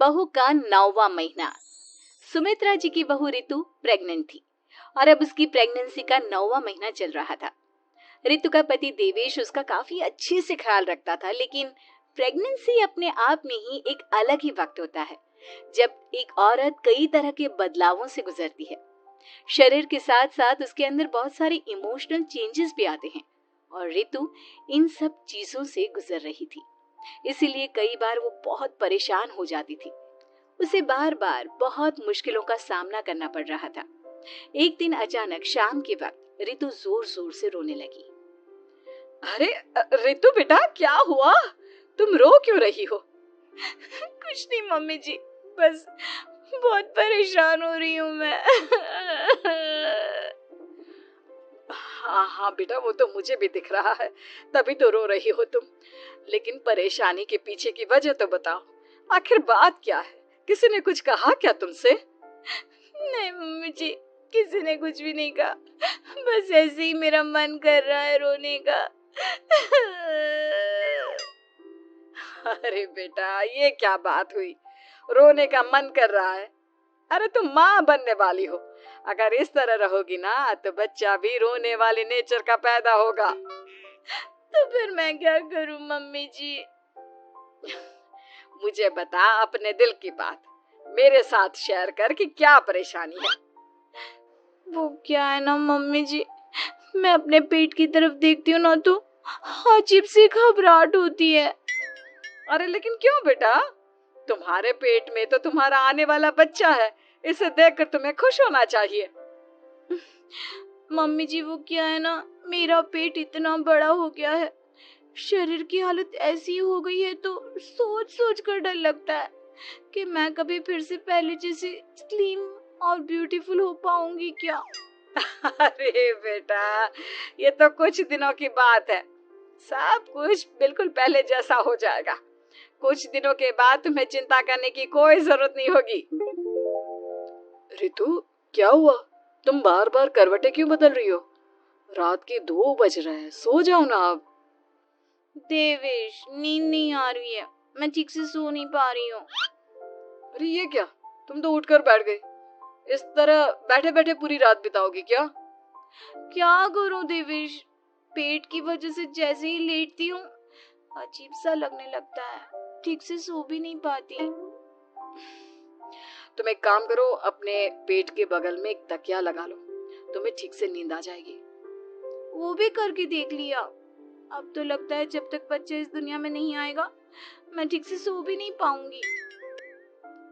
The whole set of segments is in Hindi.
बहू का 9वां महीना। सुमित्रा जी की बहू रितु प्रेग्नेंट थी और अब उसकी प्रेगनेंसी का 9वां महीना चल रहा था। रितु का पति देवेश उसका काफी अच्छे से ख्याल रखता था, लेकिन प्रेगनेंसी अपने आप में ही एक अलग ही वक्त होता है जब एक औरत कई तरह के बदलावों से गुजरती है। शरीर के साथ साथ उसके अंदर बहुत सारे इमोशनल चेंजेस भी आते हैं और रितु इन सब चीजों से गुजर रही थी। इसीलिए कई बार वो बहुत परेशान हो जाती थी। उसे बार बार बहुत मुश्किलों का सामना करना पड़ रहा था। एक दिन अचानक शाम के वक्त रितु जोर जोर से रोने लगी। अरे रितु बेटा, क्या हुआ? तुम रो क्यों रही हो? कुछ नहीं मम्मी जी, बस बहुत परेशान हो रही हूँ मैं। हाँ हाँ बेटा, वो तो मुझे भी दिख रहा है, तभी तो रो रही हो तुम। लेकिन परेशानी के पीछे की वजह तो बताओ, आखिर बात क्या है? किसी ने कुछ कहा क्या तुमसे? नहीं मम्मी जी, किसी ने कुछ भी नहीं कहा, बस ऐसे ही मेरा मन कर रहा है रोने का। अरे बेटा, ये क्या बात हुई? रोने का मन कर रहा है? अरे तुम माँ बनने वाली हो, अगर इस तरह रहोगी ना तो बच्चा भी रोने वाले नेचर का पैदा होगा। तो फिर मैं क्या करूं मम्मी जी? मुझे बता अपने दिल की बात, मेरे साथ शेयर कर कि क्या परेशानी है। वो क्या है ना मम्मी जी, मैं अपने पेट की तरफ देखती हूँ ना तो अजीब सी घबराहट होती है। अरे लेकिन क्यों बेटा? तुम्हारे पेट में तो तुम्हारा आने वाला बच्चा है, इसे देखकर तुम्हें खुश होना चाहिए। मम्मी जी वो क्या है ना, मेरा पेट इतना बड़ा हो गया है, शरीर की हालत ऐसी हो गई है तो सोच सोच कर डर लगता है कि मैं कभी फिर से पहले जैसी स्लिम और ब्यूटीफुल हो पाऊंगी क्या। अरे बेटा, ये तो कुछ दिनों की बात है, सब कुछ बिल्कुल पहले जैसा हो जाएगा। कुछ दिनों के बाद तुम्हें चिंता करने की कोई जरूरत नहीं होगी। रितु, क्या हुआ? तुम बार बार करवटें क्यों बदल रही हो? रात के 2 बज रहे हैं, सो जाओ ना अब। देवेश, नींद नहीं आ रही है, मैं ठीक से सो नहीं पा रही हूँ। अरे ये क्या, तुम तो उठकर बैठ गई। इस तरह बैठे बैठे पूरी रात बिताओगी क्या? क्या करूं देवेश, पेट की वजह से जैसे ही लेटती हूँ अजीब सा लगने लगता है, ठीक से सो भी नहीं पाती। तुम एक काम करो, अपने पेट के बगल में एक तकिया लगा लो, तुम्हें ठीक से नींद आ जाएगी। वो भी करके देख लिया, अब तो लगता है जब तक बच्चा इस दुनिया में नहीं आएगा मैं ठीक से सो भी नहीं पाऊंगी।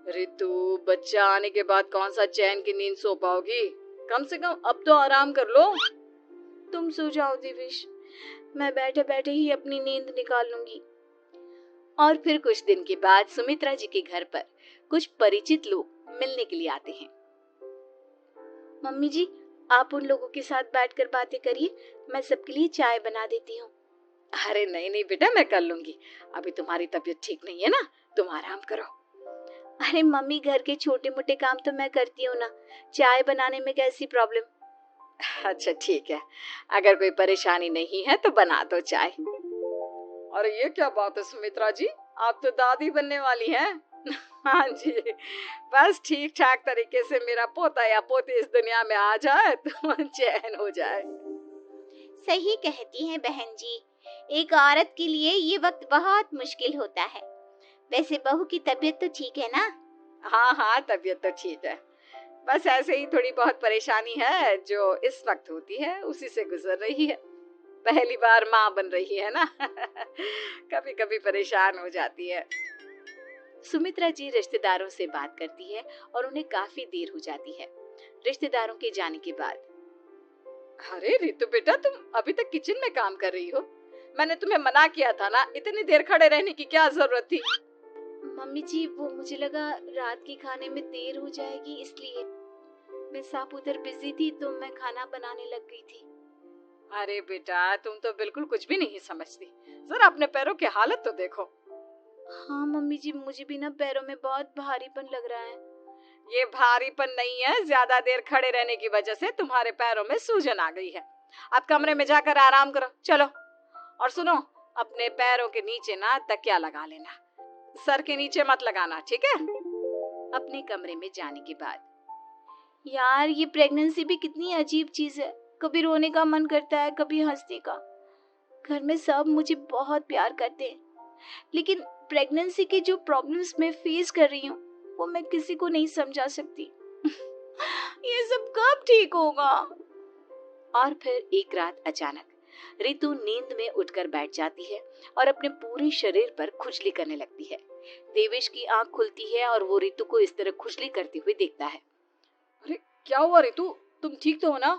रितु, बच्चा आने के बाद कौन सा चैन की नींद सो पाओगी? कम से कम अब तो आराम कर लो। तुम सो जाओ देवेश, मैं बैठे बैठे ही अपनी नींद निकाल लूंगी। और फिर कुछ दिन के बाद सुमित्रा जी के घर पर कुछ परिचित लोग मिलने के लिए आते हैं। मम्मी जी, आप उन लोगों के साथ बैठकर बातें करिए, मैं सबके लिए चाय बना देती हूँ। अरे नहीं नहीं बेटा, मैं कर लूंगी, अभी तुम्हारी तबीयत ठीक नहीं है ना, तुम आराम करो। अरे मम्मी, घर के छोटे मोटे काम तो मैं करती हूँ ना, चाय बनाने में कैसी प्रॉब्लम? अच्छा ठीक है, अगर कोई परेशानी नहीं है तो बना दो चाय। अरे ये क्या बात है सुमित्रा जी, आप तो दादी बनने वाली हैं। हाँ जी, बस ठीक ठाक तरीके से मेरा पोता या पोती इस दुनिया में आ जाए तो चैन हो जाए। सही कहती हैं बहन जी, एक औरत के लिए ये वक्त बहुत मुश्किल होता है। वैसे बहू की तबीयत तो ठीक है ना? हाँ हाँ, तबीयत तो ठीक है, बस ऐसे ही थोड़ी बहुत परेशानी है जो इस वक्त होती है, उसी से गुजर रही है। पहली बार माँ बन रही है ना। कभी कभी परेशान हो जाती है। सुमित्रा जी रिश्तेदारों से बात करती है और उन्हें काफी देर हो जाती है। रिश्तेदारों के जाने के बाद, अरे रितु बेटा, तुम अभी तक किचन में काम कर रही हो? मैंने तुम्हें मना किया था ना, इतनी देर खड़े रहने की क्या जरूरत थी? मम्मी जी, वो मुझे लगा रात के खाने में देर हो जाएगी, इसलिए मैं साफ उधर बिजी थी तो मैं खाना बनाने लग गई थी। अरे बेटा, तुम तो बिल्कुल कुछ भी नहीं समझती, जरा अपने पैरों की हालत तो देखो। हाँ मम्मी जी, मुझे भी ना पैरों में बहुत भारीपन लग रहा है। ये भारीपन नहीं है, ज्यादा देर खड़े रहने की वजह से तुम्हारे पैरों में सूजन आ गई है। अब कमरे में जाकर आराम करो, चलो। और सुनो, अपने पैरों के नीचे ना तकिया लगा लेना, सर के नीचे मत लगाना, ठीक है? अपने कमरे में जाने के बाद यार ये प्रेगनेंसी भी कितनी अजीब चीज है, कभी रोने का मन करता है, कभी हंसने का। घर में सब मुझे बहुत प्यार करते हैं, लेकिन प्रेगनेंसी की जो प्रॉब्लम्स मैं फेस कर रही हूँ वो मैं किसी को नहीं समझा सकती। ये सब कब ठीक होगा? और फिर एक रात अचानक रितु नींद में उठकर बैठ जाती है और अपने पूरे शरीर पर खुजली करने लगती है। देवेश की आंख खुलती है और वो रितु को इस तरह खुजली करते हुए देखता है। अरे क्या हुआ रितु, तुम ठीक तो हो ना?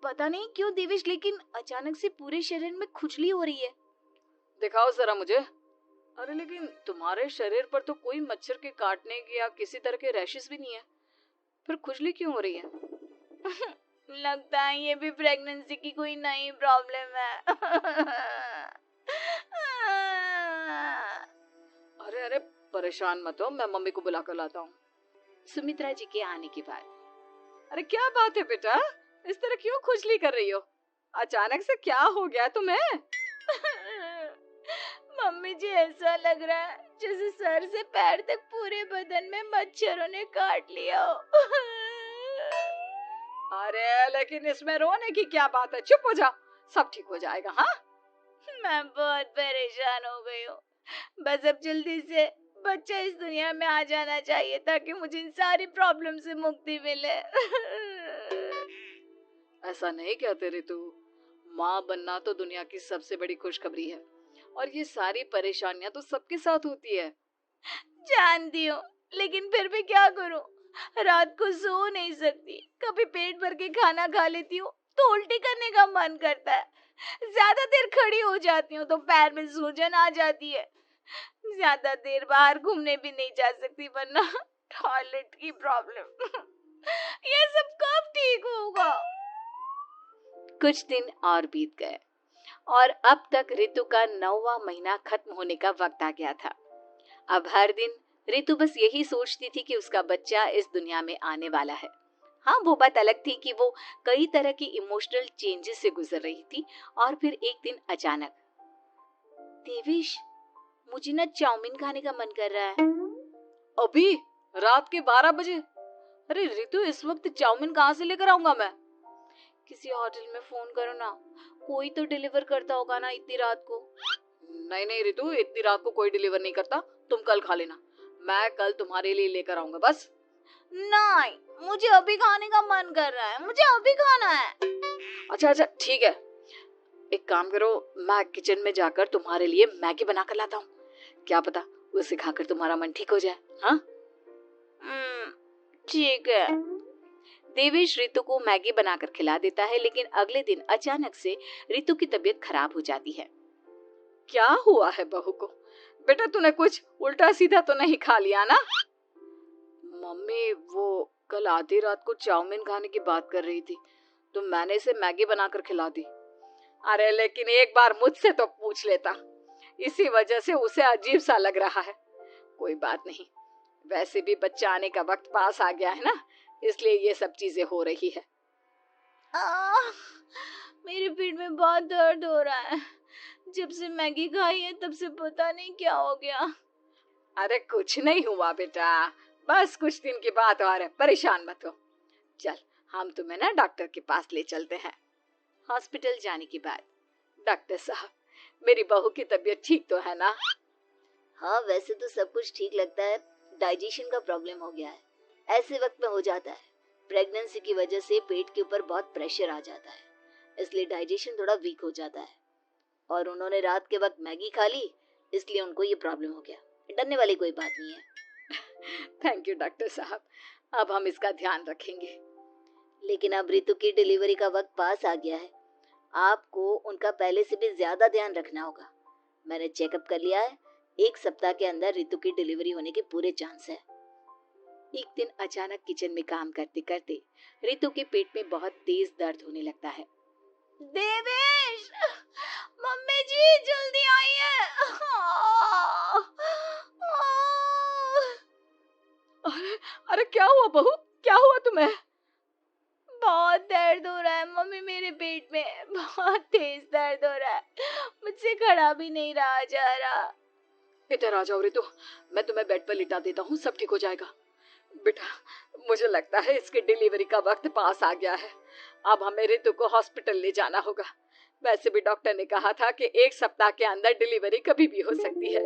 पता नहीं क्यों देवेश, लेकिन अचानक से पूरे शरीर में खुजली हो रही है। दिखाओ जरा मुझे। अरे लेकिन तुम्हारे शरीर पर तो कोई मच्छर के काटने की या किसी तरह के रैशेस भी नहीं है, फिर खुजली क्यों हो रही है? लगता है ये भी प्रेगनेंसी की कोई नई प्रॉब्लम है। अरे अरे परेशान मत हो, मैं मम्मी को बुला कर लाता हूँ। सुमित्रा जी के आने के बाद अरे क्या बात है बेटा, इस तरह क्यों खुजली कर रही हो? अचानक से क्या हो गया तुम्हें? मम्मी जी, ऐसा लग रहा है जैसे सर से पैर तक पूरे बदन में मच्छरों ने काट लिया हो। अरे लेकिन इसमें रोने की क्या बात है, चुप हो जा, सब ठीक हो जाएगा। हाँ, मैं बहुत परेशान हो गई हूँ, बस अब जल्दी से बच्चा इस दुनिया में आ जाना चाहिए ताकि मुझे इन सारी प्रॉब्लम से मुक्ति मिले। ऐसा नहीं कहते रितु, माँ बनना तो दुनिया की सबसे बड़ी खुशखबरी है और ये सारी परेशानियां तो सबके साथ होती है। जानती हूँ, लेकिन फिर भी क्या करूँ, रात को सो नहीं सकती, कभी पेट भर के खाना खा लेती हूँ तो उल्टी करने का मन करता है, ज्यादा देर खड़ी हो जाती हूँ तो पैर में सूजन आ जाती है, ज्यादा देर बाहर घूमने भी नहीं जा सकती वरना टॉयलेट की प्रॉब्लम। ये सब कब ठीक होगा? कुछ दिन और बीत गए और अब तक रितु का 9वां महीना खत्म होने का वक्त आ गया था। अब हर दिन रितु बस यही सोचती थी कि उसका बच्चा इस दुनिया में आने वाला है। हाँ, वो बात अलग थी कि वो कई तरह की इमोशनल चेंजेस से गुजर रही थी और फिर एक दिन अचानक, देवेश, मुझे ना चाउमीन खाने का मन कर रहा है। अभी रात के 12 बजे? अरे रितु, इस वक्त चाउमीन कहाँ से लेकर आऊंगा मैं? किसी होटल में फोन करो ना, कोई तो डिलीवर करता होगा ना इतनी रात को। नहीं नहीं रितु, इतनी रात को कोई डिलीवर नहीं करता, तुम कल खा लेना, मैं कल तुम्हारे लिए लेकर आऊंगा बस। नहीं, मुझे अभी खाने का मन कर रहा है, मुझे अभी खाना है। अच्छा अच्छा ठीक है, एक काम करो, मैं किचन में जाकर तुम्हारे लिए मैगी बना कर लाता हूँ, क्या पता उसे खाकर तुम्हारा मन ठीक हो जाए। हाँ ठीक है। देवेश रितु को मैगी बनाकर खिला देता है, लेकिन अगले दिन अचानक से रितु की तबीयत खराब हो जाती है। क्या हुआ है बहू को? बेटा तूने कुछ उल्टा सीधा तो नहीं खा लिया ना? मम्मी वो कल आधी रात को चाउमीन खाने की बात कर रही थी तो मैंने इसे मैगी बनाकर खिला दी। अरे लेकिन एक बार मुझसे तो पूछ लेता, इसी वजह से उसे अजीब सा लग रहा है। कोई बात नहीं, वैसे भी बच्चा आने का वक्त पास आ गया है ना, इसलिए ये सब चीजें हो रही है। मेरे पेट में बहुत दर्द हो रहा है, जब से मैगी खाई है तब से पता नहीं क्या हो गया। अरे कुछ नहीं हुआ बेटा, बस कुछ दिन की बात और है, परेशान मत हो। चल हम तुम्हें ना डॉक्टर के पास ले चलते हैं। हॉस्पिटल जाने के बाद, डॉक्टर साहब, मेरी बहू की तबीयत ठीक तो है ना? हाँ, वैसे तो सब कुछ ठीक लगता है, डाइजेशन का प्रॉब्लम हो गया है, ऐसे वक्त में हो जाता है। प्रेगनेंसी की वजह से पेट के ऊपर बहुत प्रेशर आ जाता है, इसलिए डाइजेशन थोड़ा वीक हो जाता है। और उन्होंने रात के वक्त मैगी खा ली, इसलिए उनको ये प्रॉब्लम हो गया। डरने वाली कोई बात नहीं है। थैंक यू डॉक्टर साहब, अब हम इसका ध्यान रखेंगे। लेकिन अब रितु की डिलीवरी का वक्त पास आ गया है, आपको उनका पहले से भी ज्यादा ध्यान रखना होगा। मैंने चेकअप कर लिया है, 1 सप्ताह के अंदर रितु की डिलीवरी होने के पूरे चांस है। एक दिन अचानक किचन में काम करते करते रितु के पेट में बहुत तेज दर्द होने लगता है। देवेश, मम्मी जी जल्दी आइए। अरे अरे क्या हुआ बहू, क्या हुआ तुम्हें? बहुत दर्द हो रहा है मम्मी, मेरे पेट में बहुत तेज दर्द हो रहा है, मुझसे खड़ा भी नहीं रहा जा रहा। इधर आ जाओ रितु, मैं तुम्हें बेड पर लिटा देता हूँ, सब ठीक हो जाएगा। बेटा, मुझे लगता है इसकी डिलीवरी का वक्त पास आ गया है। अब हमें रितु को हॉस्पिटल ले जाना होगा। वैसे भी डॉक्टर ने कहा था कि 1 सप्ताह के अंदर डिलीवरी कभी भी हो सकती है।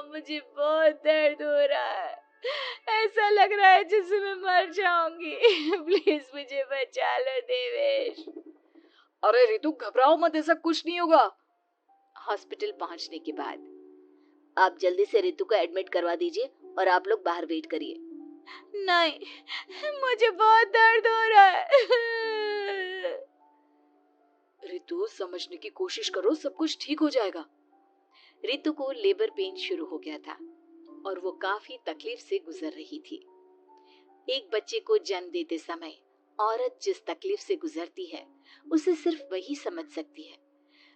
मुझे बहुत दर्द हो रहा है, ऐसा लग रहा है जैसे मैं मर जाऊंगी। प्लीज मुझे बचा लो देवेश। अरे रितु, घबराओ मत, ऐसा कुछ नहीं होगा। हॉस्पिटल पहुंचने के बाद आप जल्दी से रितु को एडमिट करवा दीजिए और आप लोग बाहर वेट करिए। नहीं, मुझे बहुत दर्द हो रहा है। रितु, समझने की कोशिश करो, सब कुछ ठीक हो जाएगा। रितु को लेबर पेन शुरू हो गया था और वो काफी तकलीफ से गुजर रही थी। एक बच्चे को जन्म देते समय औरत जिस तकलीफ से गुजरती है उसे सिर्फ वही समझ सकती है।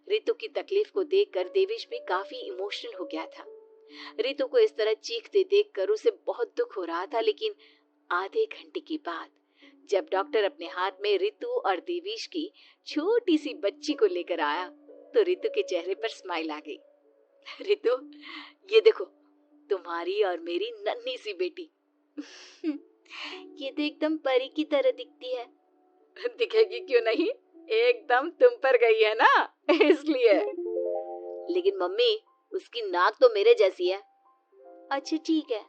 रितु की तकलीफ को देखकर देवेश भी काफी इमोशनल हो गया था। रितु को इस तरह चीखते देखकर उसे बहुत दुख हो रहा था, लेकिन आधे घंटे के बाद जब डॉक्टर अपने हाथ में रितु और देवेश की छोटी सी बच्ची को लेकर आया तो रितु के चेहरे पर स्माइल आ गई। रितु, ये देखो, तुम्हारी और मेरी नन्ही सी बेटी। ये तो एकदम परी की तरह दिखती है। दिखेगी क्यों नहीं, एकदम तुम पर गई है ना, इसलिए। लेकिन मम्मी, उसकी नाक तो मेरे जैसी है। अच्छा ठीक है,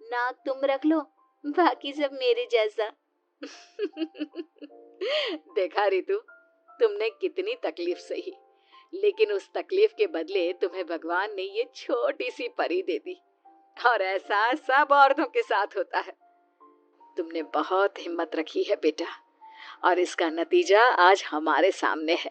नाक तुम रख लो, बाकी सब मेरे जैसा। देखा रितु, तुमने कितनी तकलीफ सही, लेकिन उस तकलीफ के बदले तुम्हें भगवान ने ये छोटी सी परी दे दी। और ऐसा सब औरतों के साथ होता है। तुमने बहुत हिम्मत रखी है बेटा, और इसका नतीजा आज हमारे सामने है।